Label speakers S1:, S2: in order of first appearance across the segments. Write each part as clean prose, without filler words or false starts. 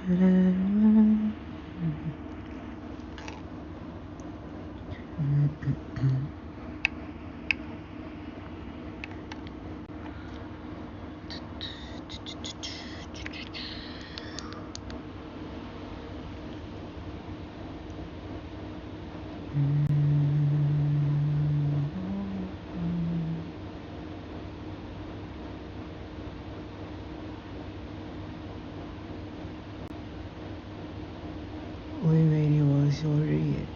S1: वही मेरी आवाज़ हो रही है।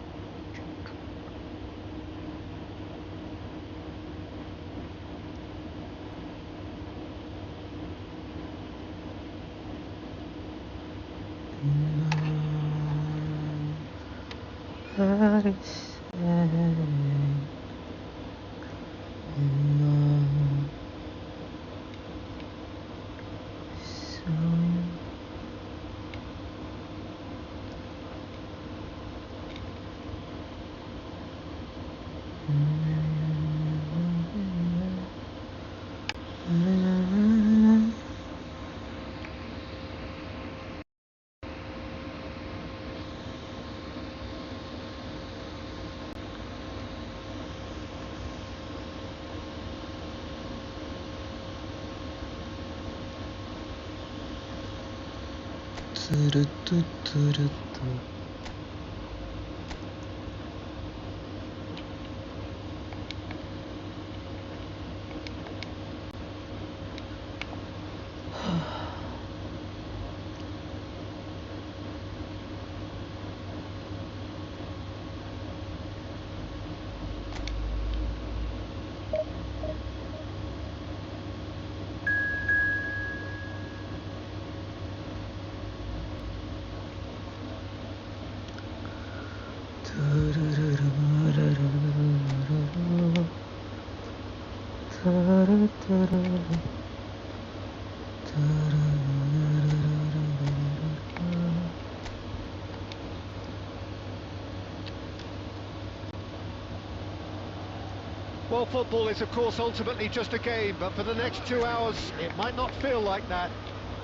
S2: Well, football is of course ultimately just a game, but for the next 2 hours it might not feel like that.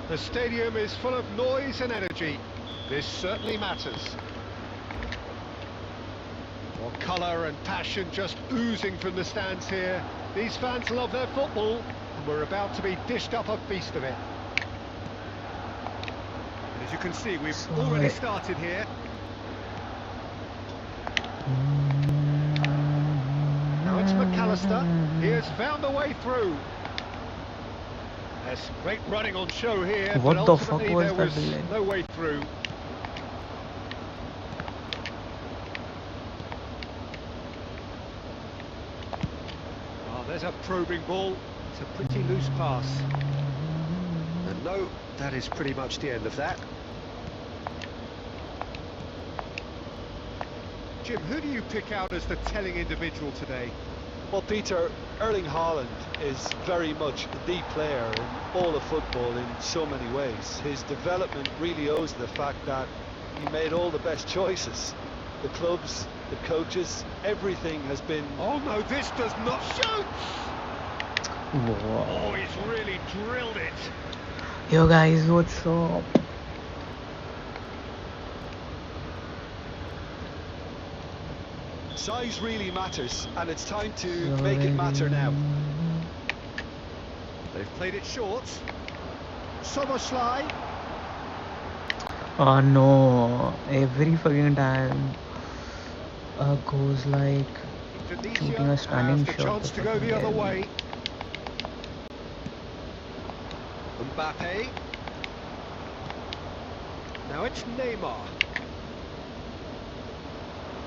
S2: The stadium is full of noise and energy. This certainly matters. Well, colour and passion just oozing from the stands here. These fans love their football, and we're about to be dished up a feast of it. As you can see, we've already started here. Now it's McAllister. He has found a way through. There's some great running on show here,
S1: What
S2: but
S1: the fuck
S2: ultimately
S1: was
S2: there
S1: that
S2: was
S1: delay?
S2: no way through. Oh, there's a probing ball. It's a pretty loose pass. And no, that is pretty much the end of that. Jim, who do you pick out as the telling individual today?
S3: Well, Peter, Erling Haaland is very much the player in all of football in so many ways. His development really owes to the fact that he made all the best choices. The clubs, the coaches, everything has been...
S2: Oh no, this does not shoot!
S1: Wow.
S2: Oh, he's really drilled it.
S1: Yo guys, what's up?
S3: Size really matters, and it's time to make it matter now.
S2: They've played it short. Soboslai.
S1: Oh no, every fucking time goes like shooting a standing
S2: the
S1: shot.
S2: chance to go the other way. Mbappe. Now it's Neymar.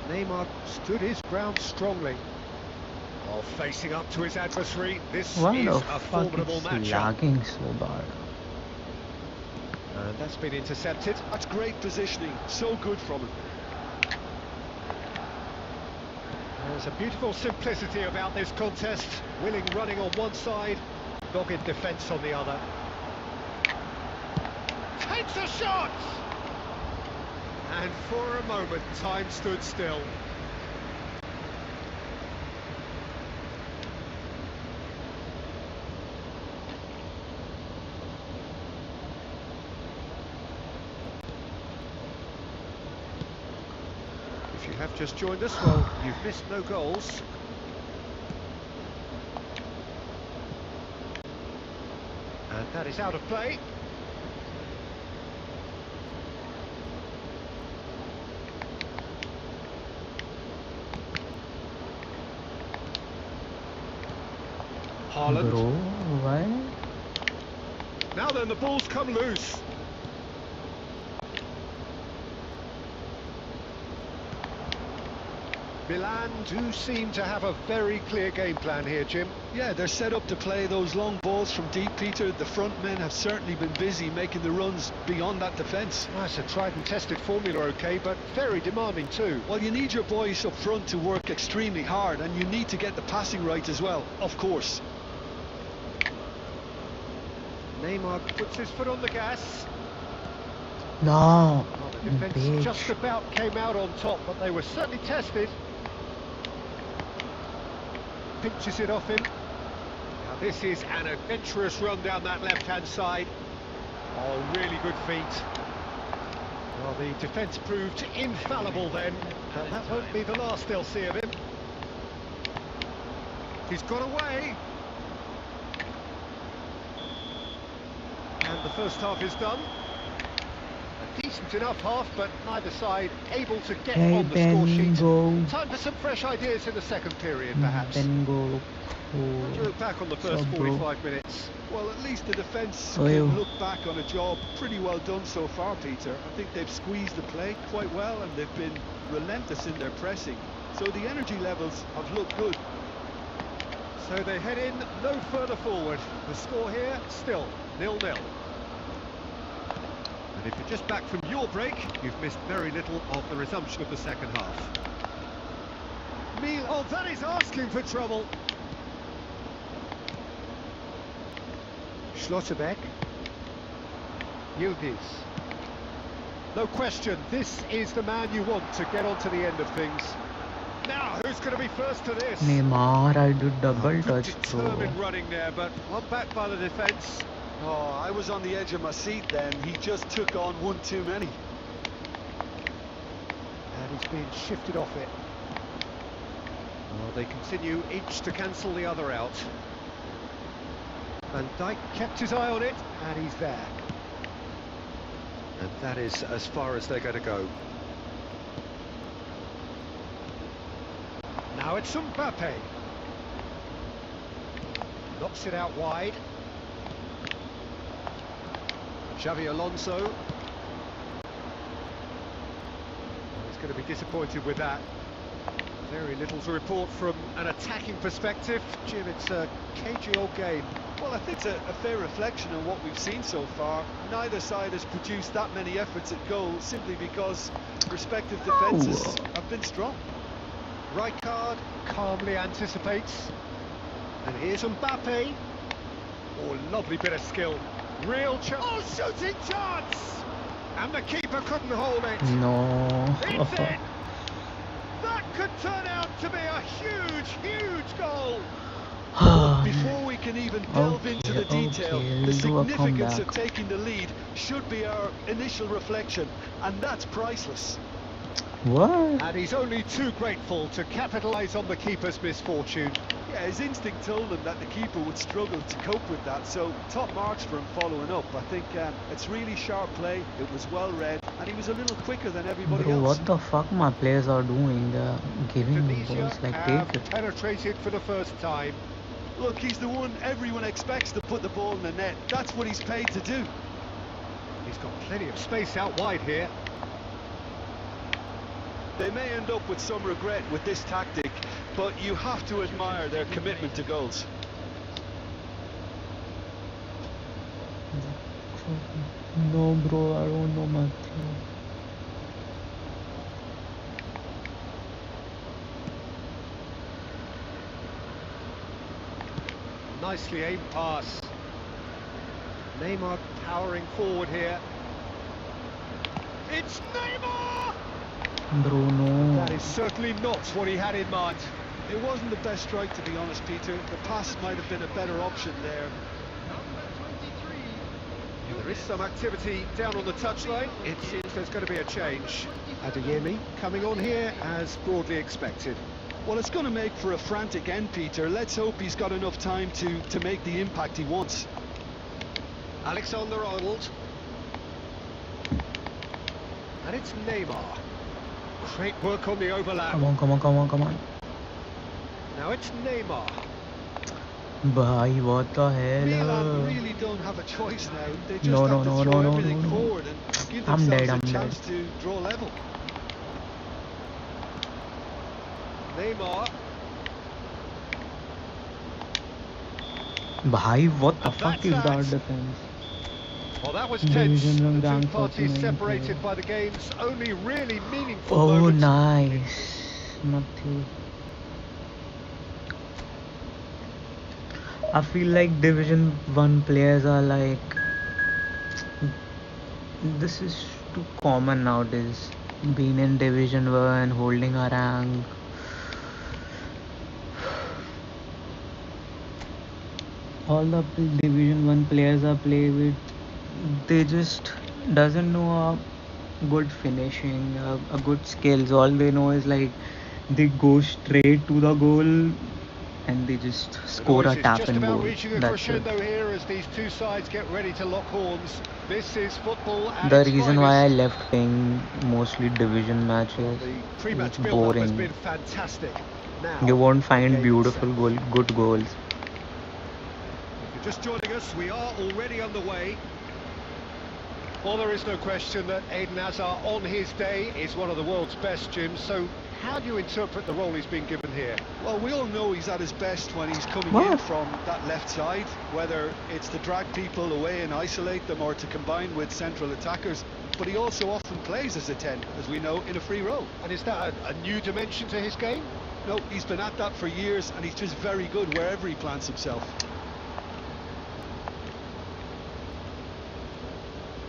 S2: Neymar stood his ground strongly while facing up to his adversary. This
S1: Why
S2: is
S1: the
S2: a
S1: fuck
S2: formidable
S1: it's
S2: matchup.
S1: lagging so bad?
S2: And that's been intercepted.
S3: That's great positioning, so good from him.
S2: There's a beautiful simplicity about this contest. Willing running on one side, dogged defence on the other. Takes a shot! And for a moment, time stood still. you have just joined us, well, you've missed no goals. And that is out of play. Haaland.
S1: Bro, why?
S2: Now then, the ball's come loose. Milan do seem to have a very clear game plan here, Jim.
S3: Yeah, they're set up to play those long balls from deep, Peter. The front men have certainly been busy making the runs beyond that defence.
S2: That's a tried and tested formula, okay, but very demanding too.
S3: Well, you need your boys up front to work extremely hard, and you need to get the passing right as well, of course.
S2: Neymar puts his foot on the gas.
S1: No.
S2: Well, the defence
S1: Bitch.
S2: just about came out on top, but they were certainly tested. Pinches it off him. Now this is an adventurous run down that left-hand side. Oh, really good feet. Well, the defence proved infallible then, but that won't be the last they'll see of him. He's got away. And the first half is done. A decent enough half, but neither side able to get
S1: Hey,
S2: on the score sheet.
S1: Bengo.
S2: Time for some fresh ideas in the second period, perhaps.
S1: Bengo.
S2: What do you look back on the first
S1: So, bro.
S2: 45 minutes?
S3: Well, at least the defence
S1: Oh, you.
S3: can look back on a job pretty well done so far, Peter. I think they've squeezed the play quite well, and they've been relentless in their pressing. So the energy levels have looked good.
S2: So they head in no further forward. The score here, still 0-0. And if you're just back from your break, you've missed very little of the resumption of the second half. Oh, that is asking for trouble. Schlotterbeck. Yildiz. No question, this is the man you want to get on to the end of things. Now, who's going to be first to this?
S1: Neymar, I did double
S2: Good
S1: touch, bro.
S2: determined running there, but one back by the defence.
S3: Oh, I was on the edge of my seat then. He just took on one too many.
S2: And he's being shifted off it. Well, they continue each to cancel the other out. Van Dijk kept his eye on it, and he's there. And that is as far as they're going to go. Now it's Mbappe. Knocks it out wide. Xavi Alonso. He's going to be disappointed with that. Very little to report from an attacking perspective. Jim, it's a cagey old game.
S3: Well, I think it's a fair reflection on what we've seen so far. Neither side has produced that many efforts at goal simply because respective defences have been strong.
S2: Rijkaard calmly anticipates. And here's Mbappe. Oh, lovely bit of skill. Real chance. Oh, shooting chance! And the keeper couldn't hold it.
S1: No.
S2: It's in! That could turn out to be a huge, huge goal.
S3: Before we can even delve into the detail,
S1: okay,
S3: the
S1: we'll do a
S3: significance of
S1: comeback.
S3: taking the lead should be our initial reflection, and that's priceless.
S1: What?
S2: And he's only too grateful to capitalise on the keeper's misfortune.
S3: Yeah, his instinct told him that the keeper would struggle to cope with that, so top marks for him following up. I think it's really sharp play, it was well read, and he was a little quicker than everybody
S1: Bro,
S3: else.
S1: what the fuck my players are doing? They're giving me
S2: Tunisia
S1: balls like
S2: have
S1: take it.
S2: penetrated for the first time.
S3: Look, he's the one everyone expects to put the ball in the net. That's what he's paid to do.
S2: He's got plenty of space out wide here.
S3: They may end up with some regret with this tactic, but you have to admire their commitment to goals.
S1: No, bro, I don't know my thing.
S2: Nicely aimed pass. Neymar powering forward here. It's Neymar!
S1: Bro, no.
S2: That is certainly not what he had in mind.
S3: It wasn't the best strike, to be honest, Peter. The pass might have been a better option there.
S2: The There is some activity down on the touchline. It seems there's going to be a change. Adeyemi coming on here as broadly expected.
S3: Well, it's going to make for a frantic end, Peter. Let's hope he's got enough time to make the impact he wants.
S2: Alexander-Arnold. And it's Neymar. Great work on the overlap.
S1: Come on, come on, come on, come on.
S2: Now it's Neymar.
S1: Bhai, what the hell?
S3: Milan really don't have a choice now. They just
S1: No,
S3: have
S1: no,
S3: to
S1: no,
S3: throw
S1: no, no,
S3: everything
S1: no, no.
S3: forward and give
S1: I'm
S3: themselves
S1: dead, I'm
S3: a chance
S1: dead.
S3: to draw level.
S2: Neymar.
S1: Bhai, what the
S2: And
S1: fuck
S2: that's
S1: is that
S2: that.
S1: defense?
S2: Well, that was
S1: Division
S2: tense.
S1: round
S2: The two
S1: rank
S2: parties
S1: 49
S2: separated
S1: players.
S2: by the game's only really meaningful
S1: Oh,
S2: moment.
S1: nice. Nothing. I feel like Division 1 players are like... This is too common nowadays. Being in Division 1, holding a rank. All the Division 1 players I play with, they just doesn't know a good finishing, a good skills. All they know is like they go straight to the goal and they just
S2: The
S1: score
S2: noise
S1: a
S2: is
S1: tap
S2: just
S1: and
S2: about
S1: goal.
S2: reaching a
S1: That's it.
S2: crescendo here as these two sides get ready to lock horns. This is football at
S1: The
S2: its
S1: reason why I
S2: finest.
S1: left playing mostly division matches,
S2: The
S1: it's
S2: pre-match build-up has
S1: boring.
S2: been fantastic. Now,
S1: You won't
S2: the
S1: find
S2: game
S1: beautiful
S2: itself.
S1: good goals.
S2: If you're just joining us, we are already underway. Well, there is no question that Eden Hazard on his day is one of the world's best, Jim. So how do you interpret the role he's been given here?
S3: Well, we all know he's at his best when he's coming in
S1: What?
S3: from that left side, whether it's to drag people away and isolate them or to combine with central attackers. But he also often plays as a 10, as we know, in a free role.
S2: And is that a new dimension to his game?
S3: No, he's been at that for years and he's just very good wherever he plants himself.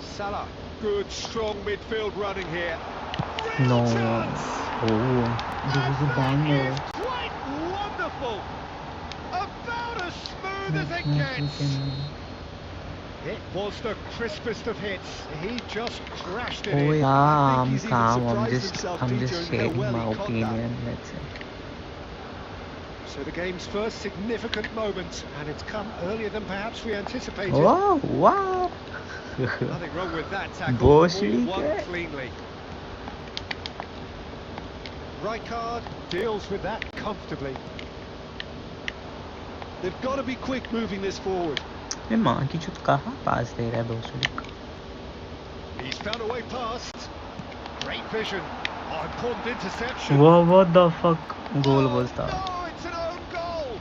S2: Salah, good, strong midfield running here.
S1: No.
S2: Real chance!
S1: Oh, this is a
S2: And
S1: banger.
S2: that is quite wonderful. About as smooth as it
S1: Yes, we
S2: gets.
S1: can-
S2: It was the crispest of hits. He just crashed it
S1: Oh
S2: in.
S1: yeah,
S3: I think
S1: I'm
S3: he's even
S1: calm. I'm
S3: surprised
S1: just
S3: himself, Peter, in how
S1: sharing
S3: well
S1: my
S3: he caught that.
S1: opinion. That's it.
S2: So the game's first significant moment, and it's come earlier than perhaps we anticipated.
S1: Oh, wow.
S2: Nothing wrong with that tackle.
S1: Boss
S2: All
S1: league,
S2: won
S1: eh?
S2: cleanly. Rijkaard deals with that comfortably.
S3: They've got to be quick moving this forward.
S1: ये माँ की चुत कहाँ पास दे रहा है बोसलिक?
S2: He's found a way past. Great vision. Oh, important interception.
S1: What the fuck goal was that?
S2: No, it's an own goal.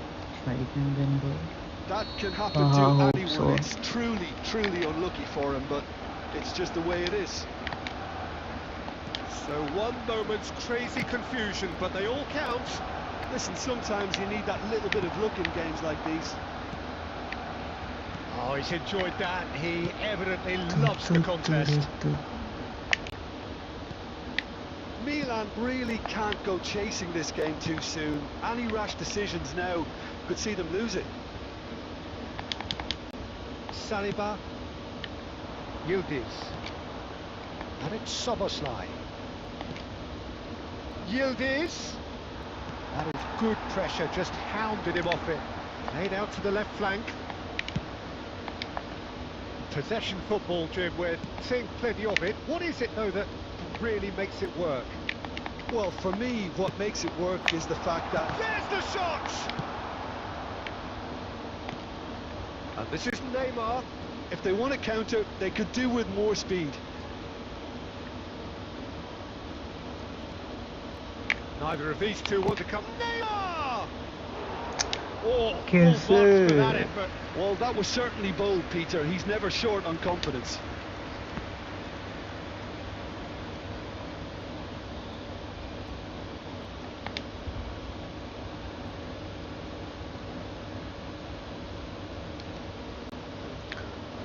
S1: Like and then goal.
S3: That can happen
S1: I
S3: to
S1: hope
S3: anyone.
S1: so.
S3: It's truly, truly unlucky for him, but it's just the way it is.
S2: So one moment's crazy confusion, but they all count.
S3: Listen, sometimes you need that little bit of luck in games like these.
S2: Oh, he's enjoyed that. He evidently loves the contest.
S3: Milan really can't go chasing this game too soon. Any rash decisions now could see them lose it.
S2: Saliba. Yildiz. And it's Soboslai. Yildiz. That is good pressure, just hounded him off it. Laid out to the left flank. Possession football, Jim, we're seeing plenty of it. What is it, though, that really makes it work?
S3: Well, for me, what makes it work is the fact that...
S2: There's the shot! And this is Neymar.
S3: if they want to counter, they could do with more speed.
S2: Neither of these two want to come. Neymar! Oh, full
S1: Yes,
S2: marks for that
S1: sir.
S2: effort.
S3: Well, that was certainly bold, Peter. He's never short on confidence.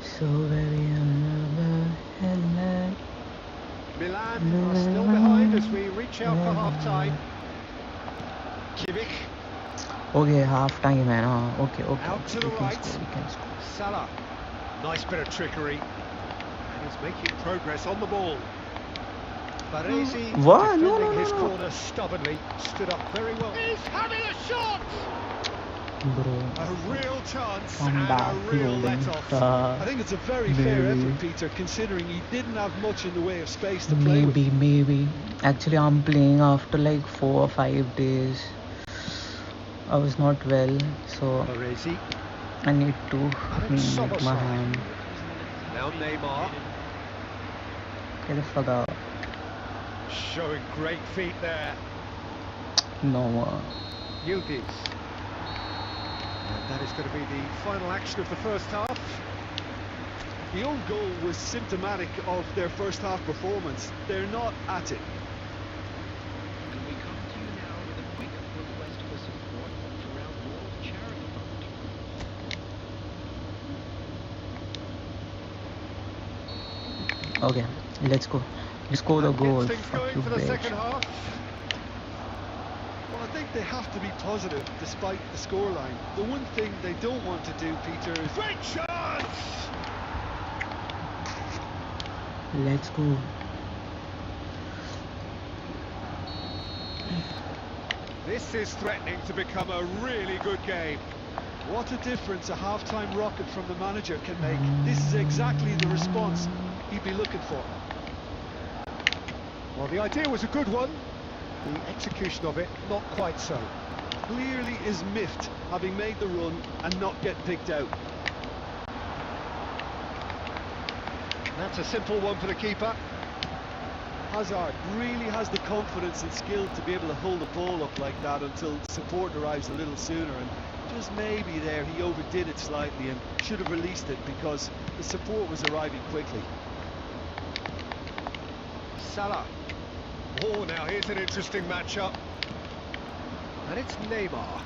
S1: So very another headlight.
S2: Milan are still behind as we reach out for half-time. Kimmich
S1: Okay, half time है ना. Okay,
S2: out to the
S1: we can
S2: right.
S1: score, we can score.
S2: Salah. Nice bit of trickery. He's making progress on the ball. Baresi
S1: What? No,
S2: defending
S1: no, no,
S2: his
S1: no.
S2: corner stubbornly, stood up very well. He's having a shot!
S1: Bro,
S2: A real chance
S1: I'm
S2: and
S1: back
S2: a real
S1: loading.
S2: let-off.
S3: I think it's a very fair
S1: Maybe.
S3: effort, Peter, considering he didn't have much in the way of space to play with.
S1: Maybe. Actually, I'm playing after like 4 or 5 days. I was not well, so
S2: Baresi,
S1: I need to
S2: and it's
S1: meet my
S2: Szoboszlai.
S1: hand.
S2: Now Neymar,
S1: Get the fuck out.
S2: showing great feet there.
S1: No more.
S2: Yildiz. And that is going to be the final action of the first half.
S3: The own goal was symptomatic of their first half performance. They're not at it.
S4: And we come to you now with a quick request for support for our World Charity Fund.
S1: Okay, let's go. Let's score the
S2: And
S1: goal.
S2: gets things
S1: Fuck
S2: going
S1: you,
S2: for the second
S1: bitch.
S2: half.
S3: Well, I think they have to be positive despite the scoreline. The one thing they don't want to do, Peter, is...
S2: Great chance!
S1: Let's go.
S2: This is threatening to become a really good game.
S3: What a difference a half-time rocket from the manager can make. This is exactly the response he'd be looking for.
S2: Well, the idea was a good one. The execution of it, not quite so.
S3: Clearly is miffed, having made the run and not get picked out.
S2: That's a simple one for the keeper.
S3: Hazard really has the confidence and skill to be able to hold the ball up like that until support arrives a little sooner, and just maybe there he overdid it slightly and should have released it because the support was arriving quickly.
S2: Salah. Oh, now here's an interesting matchup. And it's Neymar.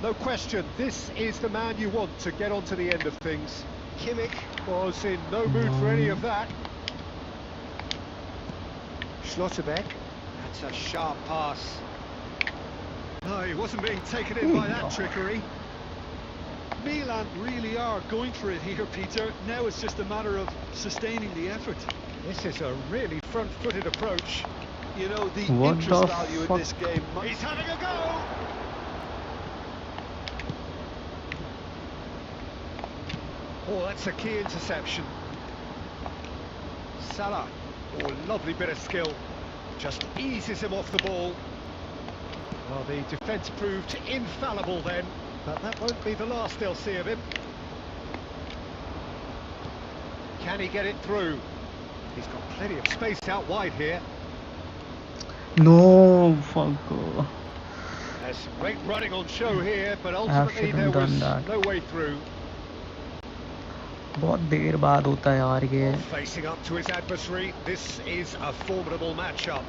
S2: No question, this is the man you want to get onto the end of things. Kimmich was in no mood for any of that. Schlotterbeck. That's a sharp pass. No, he wasn't being taken in by that trickery.
S3: Milan really are going for it here, Peter. Now it's just a matter of sustaining the effort.
S2: This is a really front-footed approach.
S3: You know, the
S1: What
S3: interest
S1: the
S3: value in
S1: fuck?
S3: this game...
S2: He's having a go! Oh, that's a key interception. Salah. Oh, lovely bit of skill. Just eases him off the ball. Well, the defence proved infallible then, but that won't be the last they'll see of him. Can he get it through? He's got plenty of space out wide here.
S1: No, fuck. Oh.
S2: There's some great running on show here, but
S1: have
S2: ultimately
S1: shouldn't
S2: there was
S1: done that.
S2: no way through.
S1: बहुत देर बाद होता है यार ये.
S2: Well, facing up to his adversary, this is a formidable matchup.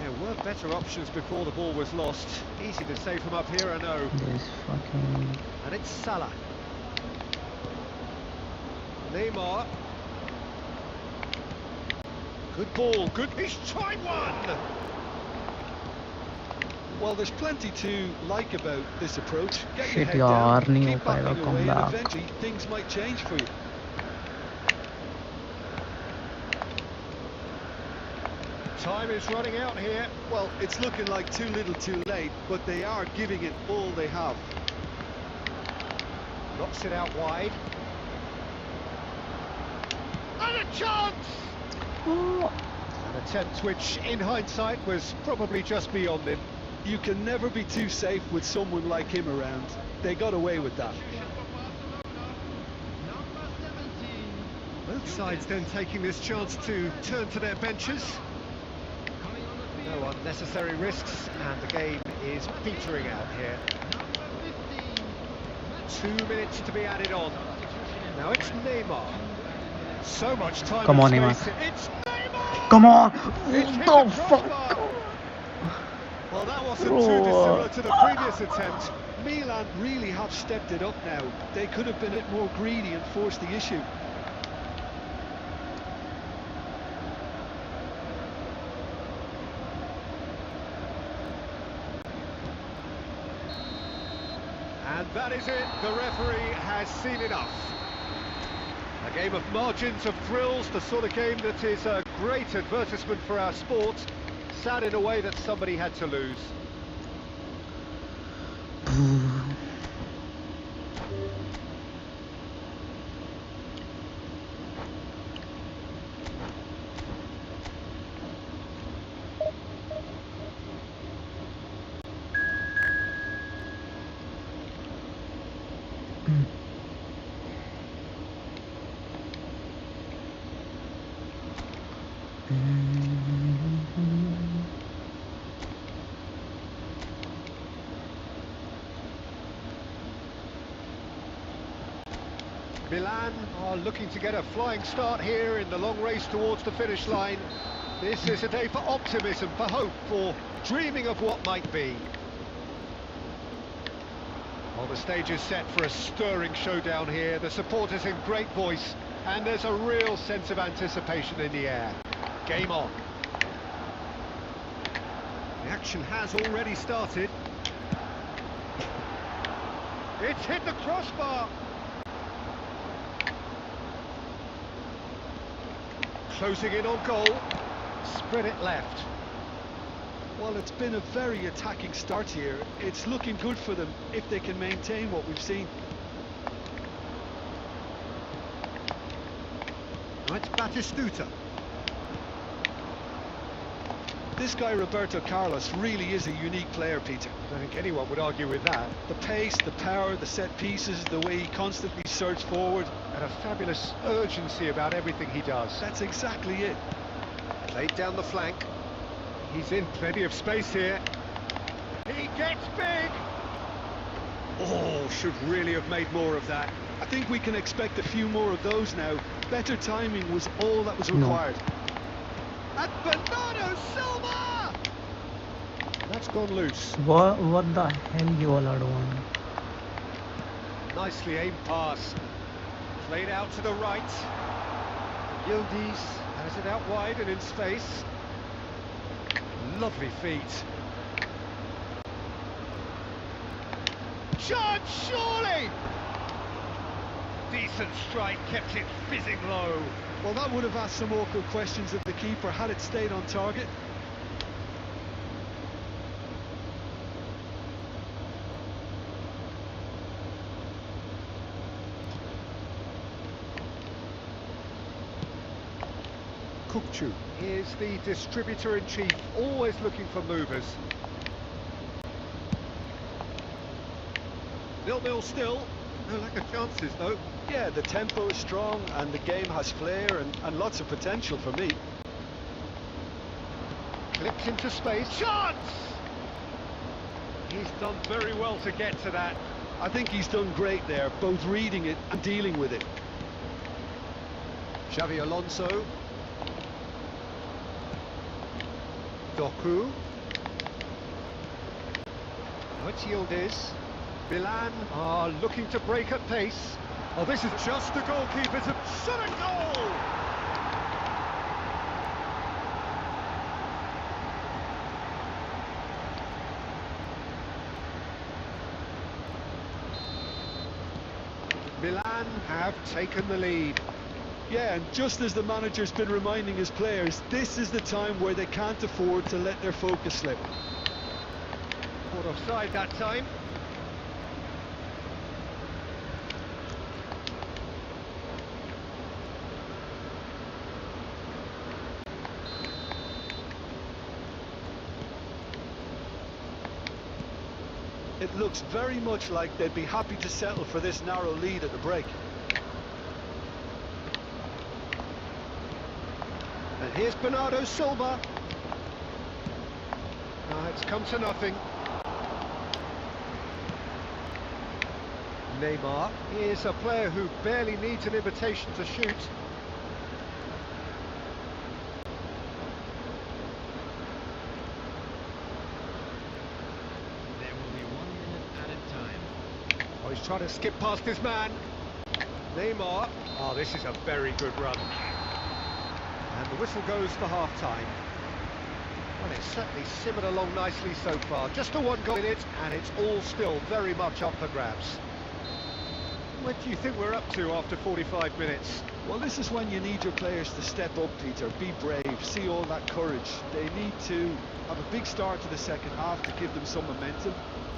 S2: There were better options before the ball was lost. Easy to save from up here, I know.
S1: This fucking.
S2: And it's Salah. Neymar. Good ball, good. He's tried one!
S3: Well, there's plenty to like about this approach. Get your
S1: Shit
S3: head
S1: यार,
S3: down,
S1: नहीं हो
S3: keep
S1: पाएगा
S3: backing away, and
S1: comeback.
S3: eventually things might change for you.
S2: Time is running out here.
S3: Well, it's looking like too little too late, but they are giving it all they have.
S2: Knocks it out wide. And a chance!
S1: Oh.
S2: An attempt which, in hindsight, was probably just beyond him.
S3: You can never be too safe with someone like him around. They got away with that.
S2: Both sides then taking this chance to turn to their benches. No unnecessary risks, and the game is petering out here. 2 minutes to be added on. Now it's Neymar. So much time.
S1: Come on,
S2: and
S1: Neymar.
S2: space. It's Neymar!
S1: Come on!
S2: It's hit
S1: What
S2: the
S1: the fuck?
S2: crossbar. Well, that wasn't
S1: Bro.
S2: too dissimilar to the previous attempt.
S3: Milan really have stepped it up now. They could have been a bit more greedy and forced the issue.
S2: And that is it. The referee has seen enough. Game of margins, of thrills, the sort of game that is a great advertisement for our sport. Sad in a way that somebody had to lose. Milan are looking to get a flying start here in the long race towards the finish line. This is a day for optimism, for hope, for dreaming of what might be. Well, the stage is set for a stirring showdown here. The supporters in great voice, and there's a real sense of anticipation in the air. Game on. The action has already started. It's hit the crossbar. Closing in on goal. Spread it left.
S3: Well, it's been a very attacking start here. It's looking good for them if they can maintain what we've seen.
S2: It's Batistuta.
S3: This guy, Roberto Carlos, really is a unique player, Peter.
S2: I don't think anyone would argue with that.
S3: The pace, the power, the set pieces, the way he constantly surges forward.
S2: And a fabulous urgency about everything he does.
S3: That's exactly it.
S2: Played down the flank. He's in plenty of space here. He gets big! Oh, should really have made more of that.
S3: I think we can expect a few more of those now. Better timing was all that was required.
S2: And Bernardo Silva! That's gone loose.
S1: What the hell you all are doing?
S2: Nicely aimed pass. Played out to the right. Yildiz has it out wide and in space. Lovely feet. Chance, surely! Decent strike, kept it fizzing low.
S3: Well, that would have asked some awkward questions of the keeper had it stayed on target.
S2: Kukcu is the distributor-in-chief, always looking for movers. 0-0 still, no lack of chances though.
S3: Yeah, the tempo is strong and the game has flair and lots of potential for me.
S2: Clips into space, chance! He's done very well to get to that.
S3: I think he's done great there, both reading it and dealing with it.
S2: Xavi Alonso. Doku. Now it's Yildiz. Milan are looking to break at pace. Oh, this is just the goalkeeper's shot a goal! Milan have taken the lead.
S3: Yeah, and just as the manager's been reminding his players, this is the time where they can't afford to let their focus slip.
S2: Caught offside that time.
S3: It looks very much like they'd be happy to settle for this narrow lead at the break.
S2: And here's Bernardo Silva. It's come to nothing. Neymar is a player who barely needs an invitation to shoot.
S4: There will be 1 minute added time.
S2: Oh, he's trying to skip past his man. Neymar. Oh, this is a very good run. And the whistle goes for half-time. Well, it's certainly simmered along nicely so far. Just a one goal in it, and it's all still very much up for grabs. What do you think we're up to after 45 minutes?
S3: Well, this is when you need your players to step up, Peter. Be brave, see all that courage. They need to have a big start to the second half to give them some momentum,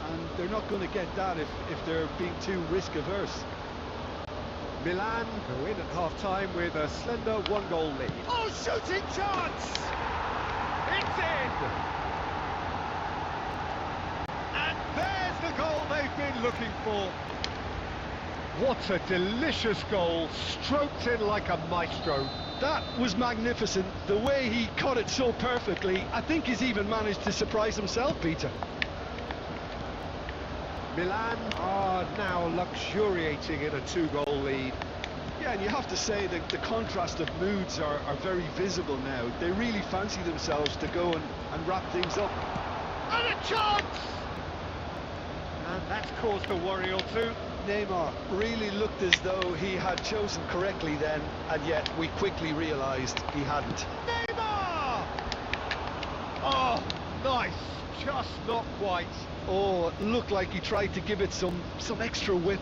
S3: and they're not going to get that if they're being too risk averse.
S2: Milan go in at half-time with a slender 1-goal lead. Oh, shooting chance! It's in! And there's the goal they've been looking for. What a delicious goal, stroked in like a maestro.
S3: That was magnificent. The way he caught it so perfectly, I think he's even managed to surprise himself, Peter.
S2: Milan are now luxuriating in a 2-goal lead.
S3: Yeah, and you have to say that the contrast of moods are very visible now. They really fancy themselves to go and wrap things up.
S2: And a chance! And that's caused a worry or two.
S3: Neymar really looked as though he had chosen correctly then, and yet we quickly realised he hadn't.
S2: Neymar! Oh, nice. Just not quite.
S3: Oh, it looked like he tried to give it some extra whip.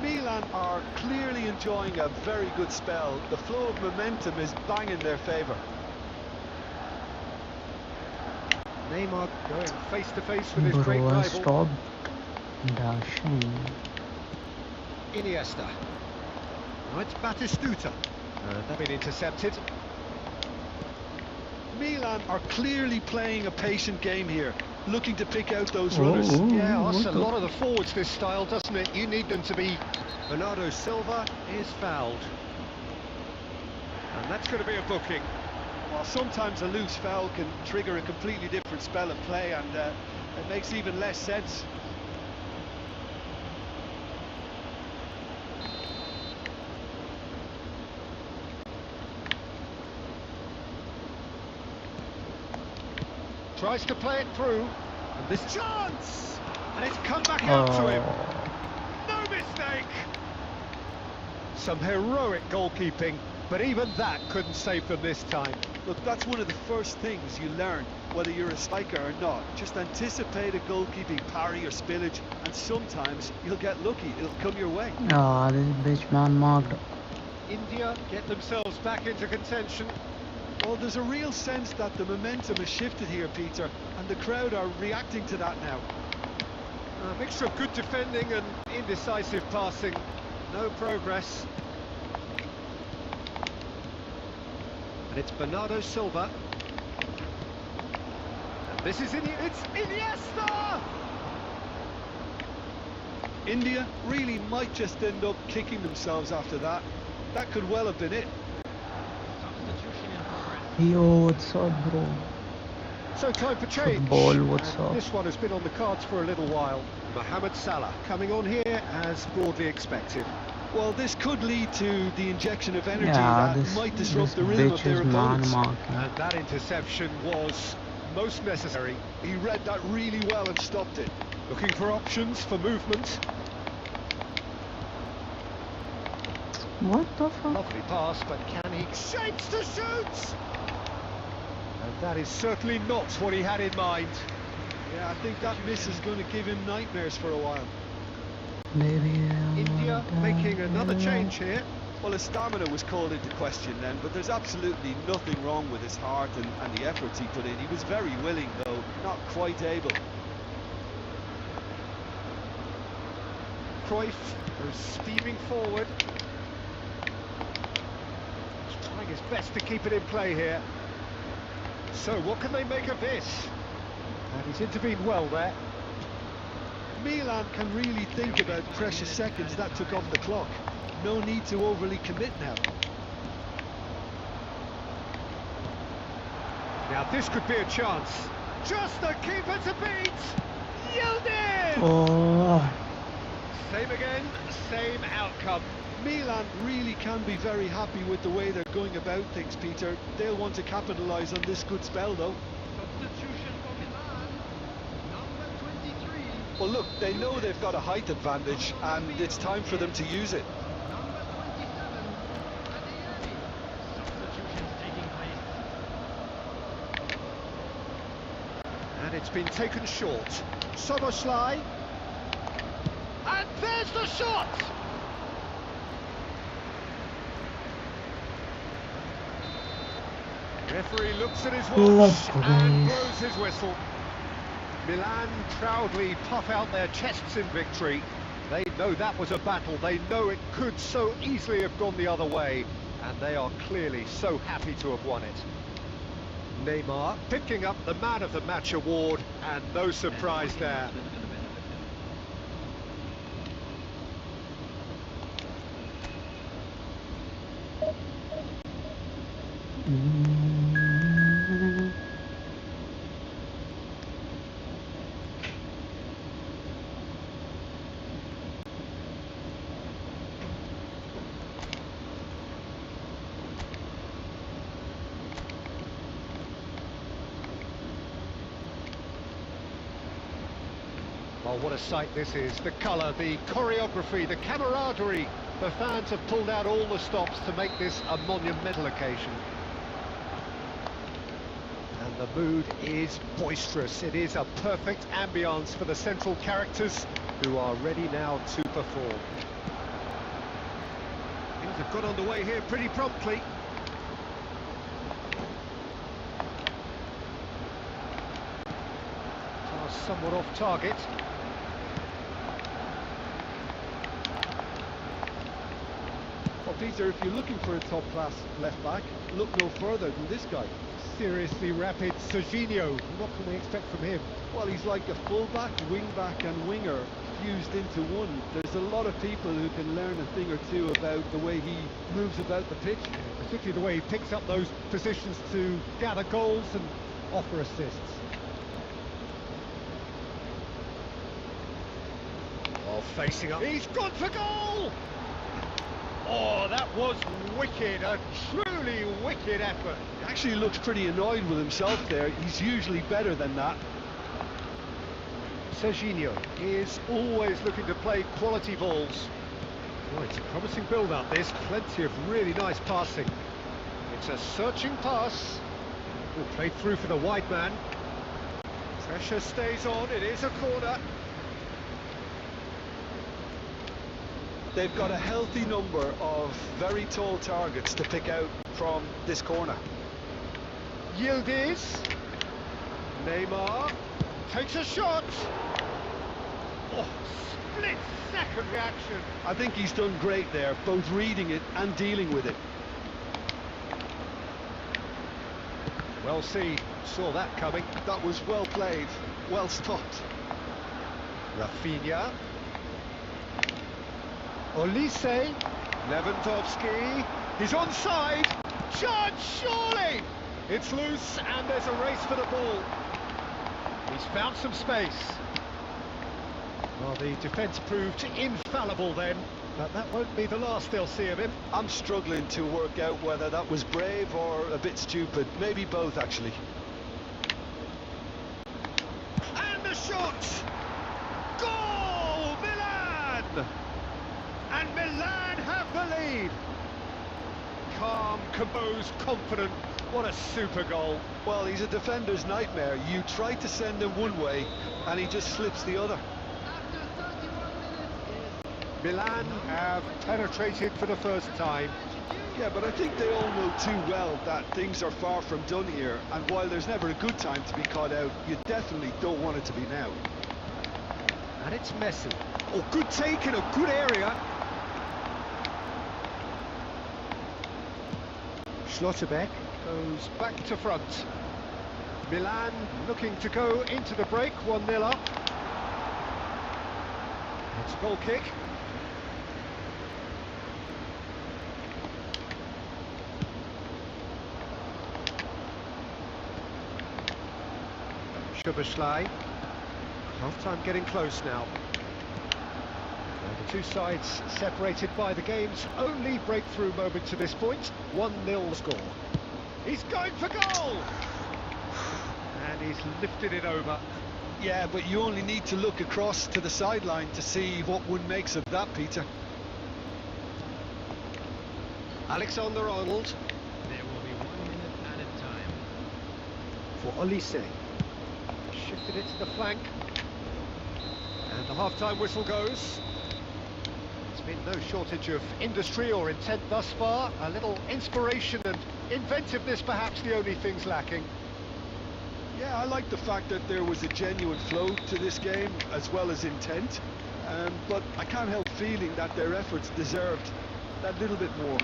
S3: Milan are clearly enjoying a very good spell. The flow of momentum is bang in their favour.
S2: Neymar going face-to-face with his great
S1: Bro,
S2: rival.
S1: stop dashing.
S2: Iniesta. Now it's Batistuta. They've been intercepted.
S3: Milan are clearly playing a patient game here, looking to pick out those runners.
S2: Yeah, that's a
S1: what the-
S2: lot of the forwards this style, doesn't it? You need them to be... Bernardo Silva is fouled. And that's going to be a booking.
S3: Well, sometimes a loose foul can trigger a completely different spell of play, and it makes even less sense.
S2: Tries to play it through. And this chance! And it's come back out to him. No mistake! Some heroic goalkeeping, but even that couldn't save them this time.
S3: Look, that's one of the first things you learn, whether you're a striker or not. Just anticipate a goalkeeping parry or spillage, and sometimes you'll get lucky. It'll come your way.
S1: Ah, this bitch man marked.
S2: India get themselves back into contention.
S3: Well, there's a real sense that the momentum has shifted here, Peter, and the crowd are reacting to that now.
S2: A mixture of good defending and indecisive passing. No progress. And it's Bernardo Silva. And this is it's Iniesta!
S3: India really might just end up kicking themselves after that. That could well have been it.
S4: Substitution in progress.
S1: Yo, what's up, bro?
S2: So time for change.
S1: Football, what's
S2: And
S1: up?
S2: this one has been on the cards for a little while. Mohamed Salah coming on here as broadly expected.
S3: Well, this could lead to the injection of energy
S1: Yeah,
S3: that
S1: this,
S3: might
S1: this
S3: disrupt the rhythm of
S1: bitch
S3: their
S1: is man
S3: opponents.
S1: marking.
S2: And that interception was most necessary.
S3: He read that really well and stopped it.
S2: Looking for options for movement.
S1: What the fuck?
S2: Lovely pass, but can he shapes to shoot? And that is certainly not what he had in mind.
S3: Yeah, I think that miss is going to give him nightmares for a while.
S1: Baby,
S2: India making another change here.
S3: Well, his stamina was called into question then, but there's absolutely nothing wrong with his heart and the efforts he put in. He was very willing, though, not quite able.
S2: Cruyff goes steaming forward. He's trying his best to keep it in play here. So what can they make of this? And he's intervened well there.
S3: Milan can really think about precious seconds that took off the clock. No need to overly commit now.
S2: Now this could be a chance. Just the keeper to beat. Yildiz!
S1: Oh,
S2: Same again, same outcome.
S3: Milan really can be very happy with the way they're going about things, Peter. They'll want to capitalise on this good spell, though.
S4: Substitution for Milan. Number 23.
S3: Well, look, they know they've got a height advantage, and it's time for them to use it.
S4: Number 27. Adeyemi. Substitutions taking place.
S2: it's been taken short. Soboslai. And there's the shot! Referee looks at his watch and blows his whistle. Milan proudly puff out their chests in victory. They know that was a battle. They know it could so easily have gone the other way. And they are clearly so happy to have won it. Neymar picking up the Man of the Match award, and no surprise there. Oh, what a sight this is. The colour, the choreography, the camaraderie. The fans have pulled out all the stops to make this a monumental occasion. And the mood is boisterous. It is a perfect ambience for the central characters who are ready now to perform. Things have got underway here pretty promptly. Pass somewhat off target.
S3: Well, Peter, if you're looking for a top-class left-back, look no further than this guy.
S2: Seriously rapid Serginho. What can we expect from him?
S3: Well, he's like a full-back, wing-back and winger fused into one. There's a lot of people who can learn a thing or two about the way he moves about the pitch.
S2: Particularly the way he picks up those positions to gather goals and offer assists. Oh, facing up. He's gone for goal! Oh, that was wicked, a truly wicked effort.
S3: He actually looks pretty annoyed with himself there. He's usually better than that.
S2: Serginho is always looking to play quality balls. Oh, it's a promising build-up, this. Plenty of really nice passing. It's a searching pass. Oh, played through for the wide man. Pressure stays on, it is a corner.
S3: They've got a healthy number of very tall targets to pick out from this corner.
S2: Yildiz. Neymar takes a shot. Oh, split-second reaction.
S3: I think he's done great there, both reading it and dealing with it.
S2: Well seen, saw that coming.
S3: That was well played, well stopped.
S2: Rafinha. Olise. Lewandowski. He's onside. Judge, surely! It's loose and there's a race for the ball. He's found some space. Well, the defence proved infallible then, but that won't be the last they'll see of him.
S3: I'm struggling to work out whether that was brave or a bit stupid. Maybe both, actually.
S2: And the shot! Goal! Milan! And Milan have the lead. Calm, composed, confident. What a super goal.
S3: Well, he's a defender's nightmare. You try to send him one way, and he just slips the other.
S2: Milan have penetrated for the first time.
S3: Yeah, but I think they all know too well that things are far from done here, and while there's never a good time to be caught out, you definitely don't want it to be now.
S2: And it's Messi. Oh, good take in a good area. Schlotterbeck goes back to front. Milan looking to go into the break, 1-0 up. It's a goal kick. Szoboszlai. Half-time getting close now. And the two sides separated by the game's only breakthrough moment to this point. 1-0 score. He's going for goal! And he's lifted it over.
S3: Yeah, but you only need to look across to the sideline to see what one makes of that, Peter.
S2: Alexander-Arnold.
S4: There will be 1 minute added time.
S2: For Olise. Shifted it to the flank. And the half-time whistle goes. There's been no shortage of industry or intent thus far. A little inspiration and inventiveness, perhaps the only things lacking.
S3: Yeah, I like the fact that there was a genuine flow to this game as well as intent, but I can't help feeling that their efforts deserved that little bit more.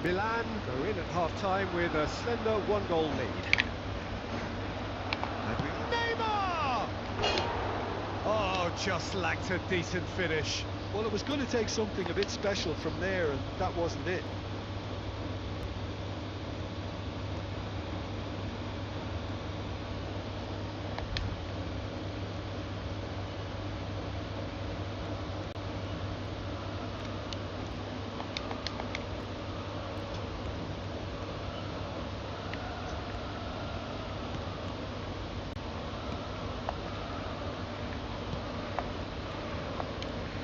S2: Milan go in at half-time with a slender one-goal lead. And Neymar! Oh, just lacked a decent finish.
S3: Well, it was going to take something a bit special from there, and that wasn't it.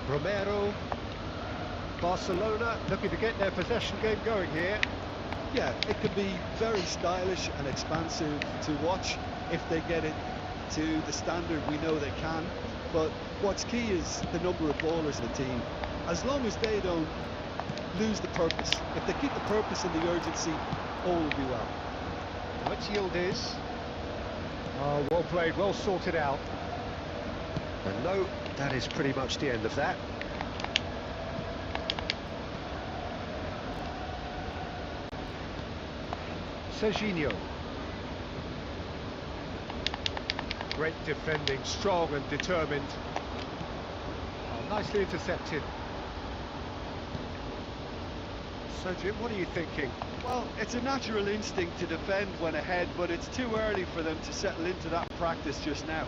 S2: Romero, Barcelona looking to get their possession game going here.
S3: Yeah, it could be very stylish and expansive to watch if they get it to the standard we know they can. But what's key is the number of ballers in the team. As long as they don't lose the purpose, if they keep the purpose and the urgency, all will be well.
S2: Let's yield is. Oh, well played, well sorted out. And no, that is pretty much the end of that. Serginho. Great defending, strong and determined. Oh, nicely intercepted. So Jim, what are you thinking?
S3: Well, it's a natural instinct to defend when ahead, but it's too early for them to settle into that practice just now.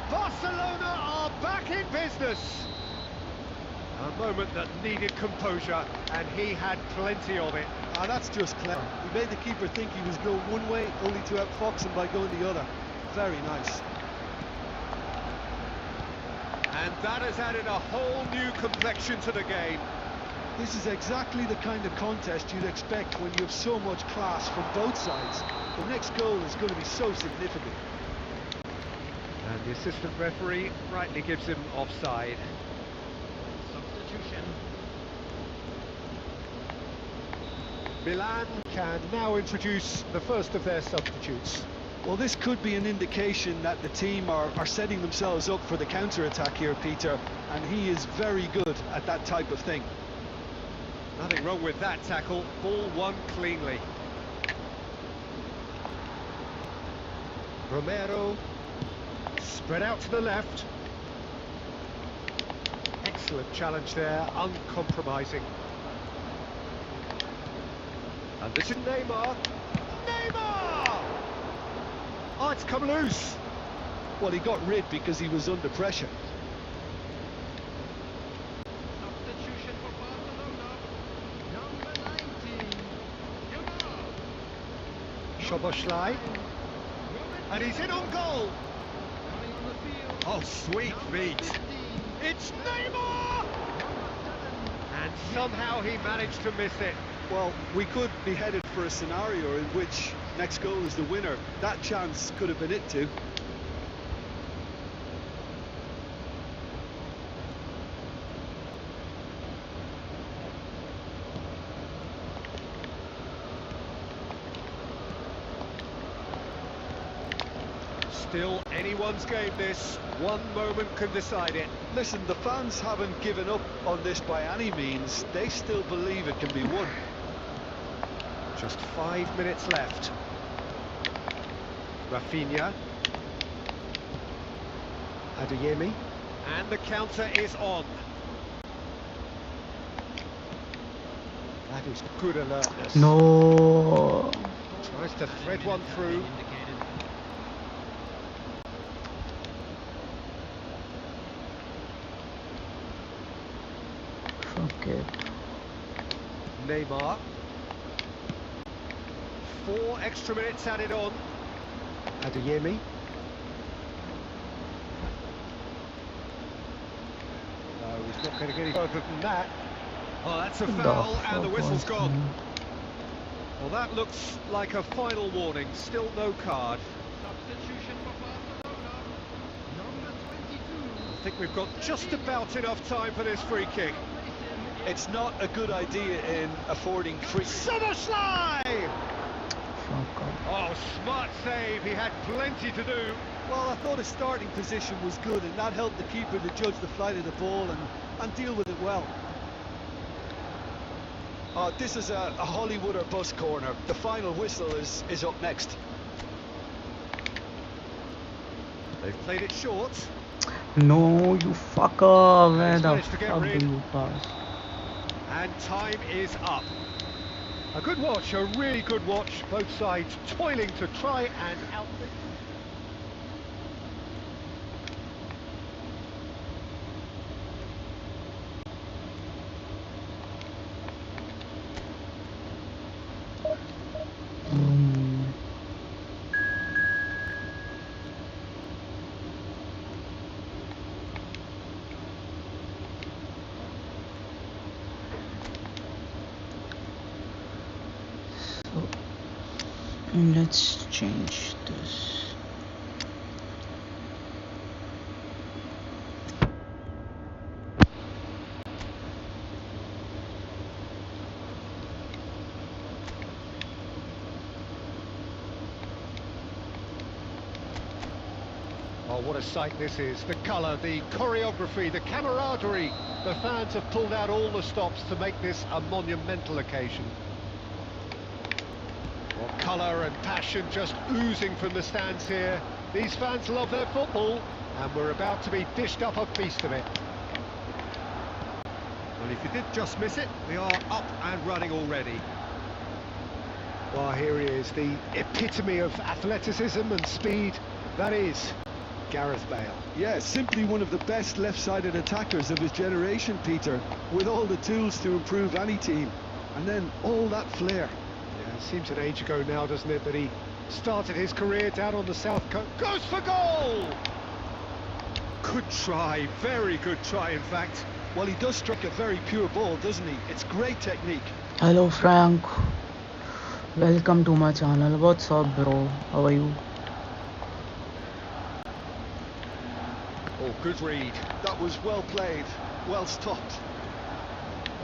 S2: Barcelona are back in business. A moment that needed composure, and he had plenty of it.
S3: Ah, that's just clever. He made the keeper think he was going one way, only to outfox him by going the other. Very nice.
S2: And that has added a whole new complexion to the game.
S3: This is exactly the kind of contest you'd expect when you have so much class from both sides. The next goal is going to be so significant.
S2: And the assistant referee rightly gives him offside.
S4: Substitution.
S2: Milan can now introduce the first of their substitutes.
S3: Well, this could be an indication that the team are setting themselves up for the counter-attack here, Peter, and he is very good at that type of thing.
S2: Nothing wrong with that tackle, ball won cleanly. Romero, spread out to the left. Excellent challenge there, uncompromising. And this is Neymar. Neymar! Oh, it's come loose.
S3: Well, he got rid because he was under pressure.
S4: Substitution for Barcelona. Number 19.
S2: Szoboszlai. And he's in on goal.
S4: Coming on the field.
S2: Oh, sweet feet. It's Neymar! And somehow he managed to miss it.
S3: Well, we could be headed for a scenario in which next goal is the winner. That chance could have been it too.
S2: Still anyone's game this. One moment can decide it.
S3: Listen, the fans haven't given up on this by any means. They still believe it can be won.
S2: Just 5 minutes left. Rafinha. Adeyemi. And the counter is on. That is good alertness.
S1: No.
S2: Tries to thread one through.
S1: Fuck it.
S2: Neymar. 4 extra minutes added on. Adeyemi. No, he's It's not going to get any further than that. Oh, that's a
S1: What the
S2: foul, and the
S1: fuck
S2: whistle's
S1: was
S2: gone.
S1: that?
S2: Well, that looks like a final warning. Still no card.
S4: Substitution for Barcelona. Number 22.
S2: I think we've got just about enough time for this free kick.
S3: It's not a good idea in affording free.
S2: Summerslide!
S1: Fuck off.
S2: Oh, smart save. He had plenty to do.
S3: Well, I thought his starting position was good, and that helped the keeper to judge the flight of the ball and deal with it well. This is a Hollywood or bus corner. The final whistle is up next.
S2: They've played it short.
S1: No, you fucker. Where
S2: He's
S1: the
S2: managed to get
S1: fuck
S2: rid.
S1: do you pass?
S2: And time is up. A good watch, a really good watch. Both sides toiling to try and outwit.
S1: Hmm. So let's change this.
S2: Oh, what a sight this is. The colour, the choreography, the camaraderie. The fans have pulled out all the stops to make this a monumental occasion. Well, colour and passion just oozing from the stands here. These fans love their football, and we're about to be dished up a feast of it. Well, if you did just miss it, we are up and running already. Well, here he is, the epitome of athleticism and speed. That is Gareth Bale.
S3: Yeah, simply one of the best left-sided attackers of his generation, Peter, with all the tools to improve any team. And then all that flair.
S2: Yeah, it seems an age ago now, doesn't it, that he started his career down on the south coast. Goes for goal! Good try, very good try, in fact.
S3: Well, he does strike a very pure ball, doesn't he? It's great technique.
S1: Hello Frank, welcome to my channel. What's up, bro? How are you?
S2: Oh, good read.
S3: That was well played, well stopped.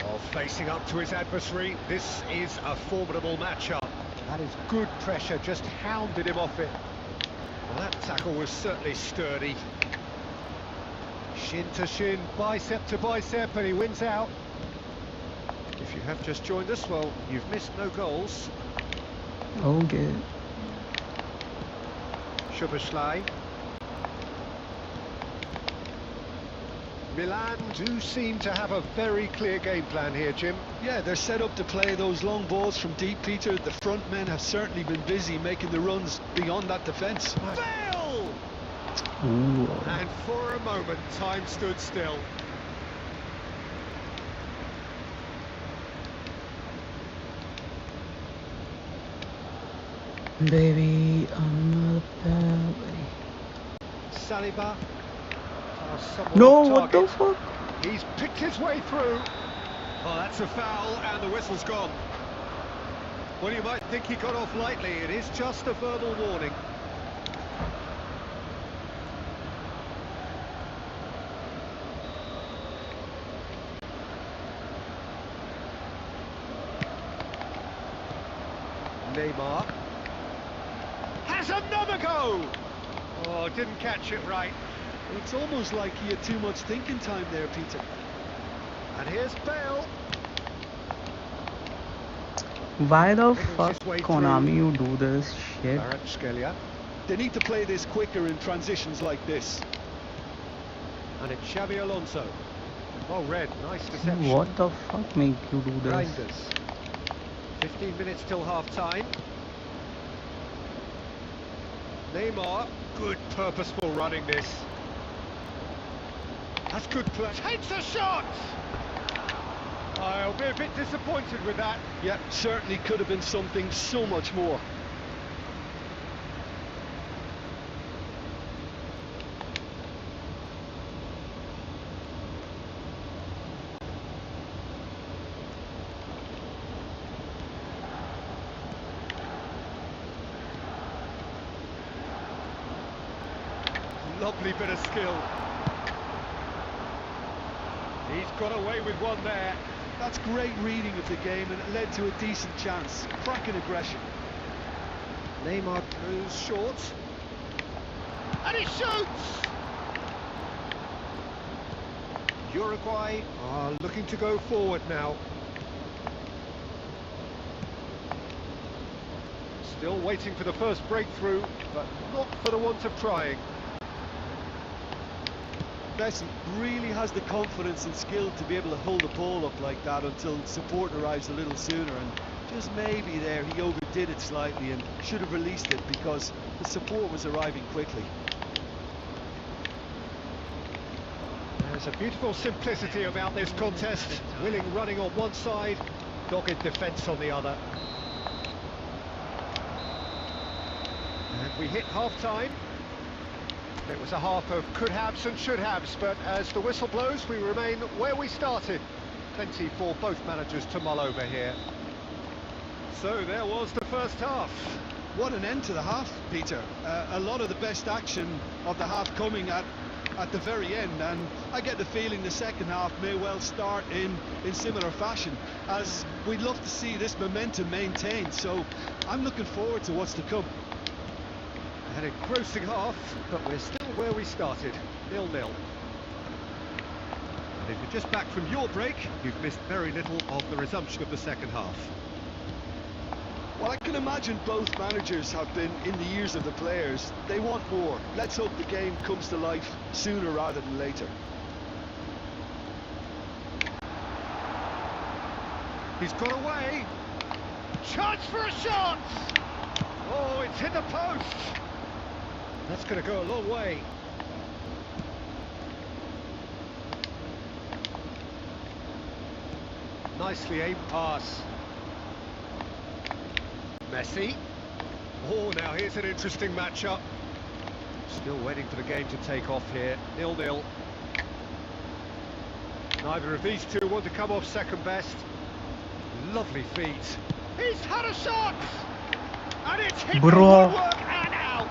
S2: Oh, facing up to his adversary. This is a formidable matchup. That is good pressure, just hounded him off it. Well, that tackle was certainly sturdy. Shin to shin, bicep to bicep, and he wins out. If you have just joined us, well, you've missed no goals.
S1: Okay.
S2: Szoboszlai. Milan do seem to have a very clear game plan here, Jim.
S3: Yeah, they're set up to play those long balls from deep, Peter. The front men have certainly been busy making the runs beyond that defence.
S2: Bale!
S1: Ooh.
S2: And for a moment, time stood still.
S1: Baby, I'm not bad.
S2: Saliba. Oh, someone
S1: No,
S2: off
S1: what the
S2: target.
S1: fuck?
S2: He's picked his way through. Oh, that's a foul, and the whistle's gone. Well, you might think he got off lightly. It is just a verbal warning. Neymar has another go. Oh, didn't catch it right.
S3: It's almost like he had too much thinking time there, Peter.
S2: And here's Bale.
S1: Why the
S2: Wiggles
S1: fuck,
S2: his way
S1: Konami, you do this shit?
S2: Kvaratskhelia.
S3: They need to play this quicker in transitions like this.
S2: And it's Xabi Alonso. Oh, red, nice deception.
S1: What the fuck make you do this?
S2: Reinders. 15 minutes till half-time. Neymar, good purposeful running this. That's good play. Takes a shot! I'll be a bit disappointed with that.
S3: Yeah, certainly could have been something so much more.
S2: Lovely bit of skill. He's got away with one there.
S3: That's great reading of the game, and it led to a decent chance. Cracking aggression.
S2: Neymar goes short. And he shoots! Uruguay are looking to go forward now. Still waiting for the first breakthrough, but not for the want of trying.
S3: Messi really has the confidence and skill to be able to hold the ball up like that until support arrives a little sooner, and just maybe there he overdid it slightly and should have released it because the support was arriving quickly.
S2: There's a beautiful simplicity about this contest. Willing running on one side, dogged defence on the other. And we hit half-time. It was a half of could-haves and should-haves, but as the whistle blows, we remain where we started. Plenty for both managers to mull over here. So there was the first half.
S3: What an end to the half, Peter. A lot of the best action of the half coming at the very end, and I get the feeling the second half may well start in similar fashion, as we'd love to see this momentum maintained, so I'm looking forward to what's to come.
S2: An engrossing half, but we're still where we started, 0-0. And if you're just back from your break, you've missed very little of the resumption of the second half.
S3: Well, I can imagine both managers have been in the ears of the players. They want more. Let's hope the game comes to life sooner rather than later.
S2: He's got away. Chance for a shot! Oh, it's hit the post. That's going to go a long way. Nicely aimed pass. Messi. Oh, now here's an interesting matchup. Still waiting for the game to take off here. 0-0. Neither of these two want to come off second best. Lovely feet. He's had a shot! And it's hit the woodwork and out!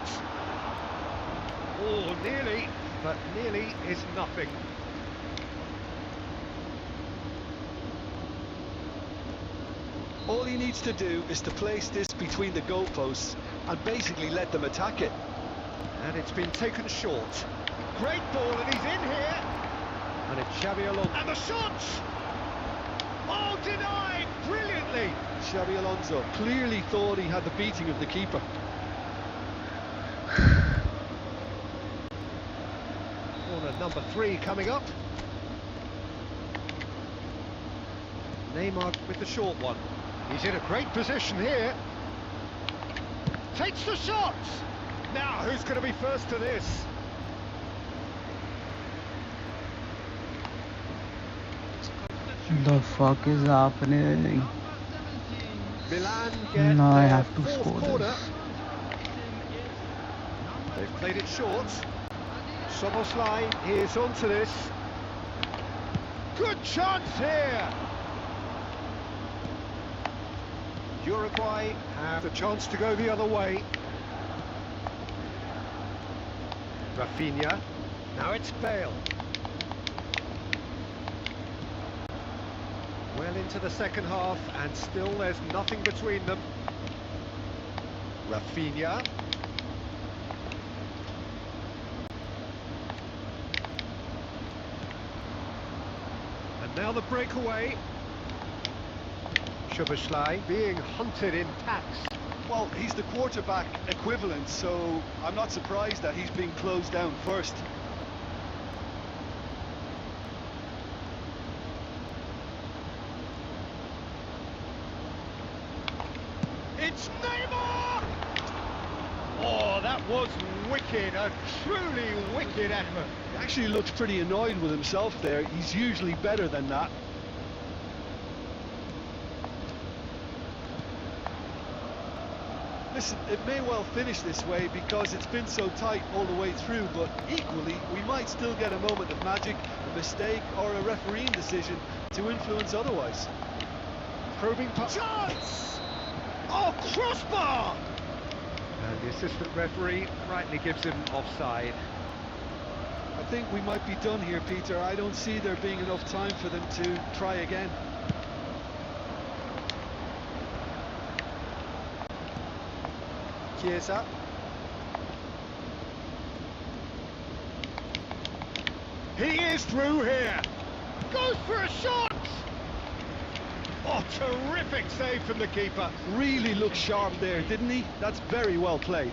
S2: Oh, nearly, but nearly is nothing.
S3: All he needs to do is to place this between the goalposts and basically let them attack it.
S2: And it's been taken short. Great ball, and he's in here. And it's Xabi Alonso. And the shot! Oh, denied brilliantly.
S3: Xabi Alonso clearly thought he had the beating of the keeper.
S2: Corner number 3 coming up. Neymar with the short one. He's in a great position here. Takes the shot! Now, who's going to be first to this?
S1: The fuck is happening?
S2: Milan get
S1: Now I
S2: their
S1: have to
S2: fourth
S1: score
S2: corner.
S1: this.
S2: They've played it short. Soboslai is onto this. Good chance here! Uruguay have the chance to go the other way. Rafinha. Now it's Bale. Well into the second half, and still there's nothing between them. Rafinha. And now the breakaway. Szoboszlai being hunted in packs.
S3: Well, he's the quarterback equivalent, so I'm not surprised that he's being closed down first.
S2: It's Neymar! Oh, that was wicked, a truly wicked effort.
S3: He actually looks pretty annoyed with himself there. He's usually better than that. Listen, it may well finish this way because it's been so tight all the way through, but equally, we might still get a moment of magic, a mistake, or a refereeing decision to influence otherwise.
S2: Probing pass. Chance! Oh, crossbar! And the assistant referee rightly gives him offside.
S3: think we might be done here, Peter. I don't see there being enough time for them to try again.
S2: Chiesa. He is through here. Goes for a shot. Oh, terrific save from the keeper.
S3: Really looked sharp there, didn't he? That's very well played.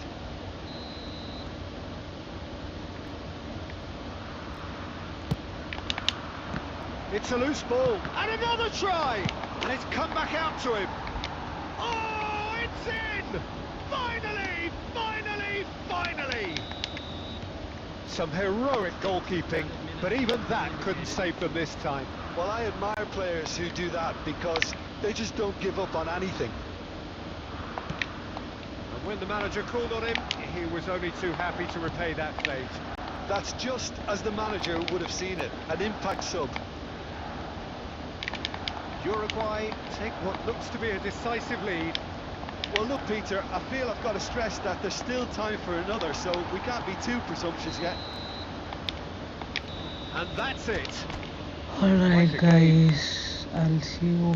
S2: It's a loose ball. And another try. And it's come back out to him. Oh, it's in! Finally! Finally! Finally! Some heroic goalkeeping, but even that couldn't save them this time.
S3: Well, I admire players who do that because they just don't give up on anything.
S2: And when the manager called on him, he was only too happy to repay that fate.
S3: That's just as the manager would have seen it, an impact sub.
S2: Uruguay take what looks to be a decisive lead.
S3: Well, look, Peter, I feel I've got to stress that there's still time for another, so we can't be too presumptuous yet.
S2: And that's it.
S1: Alright guys, I'll see you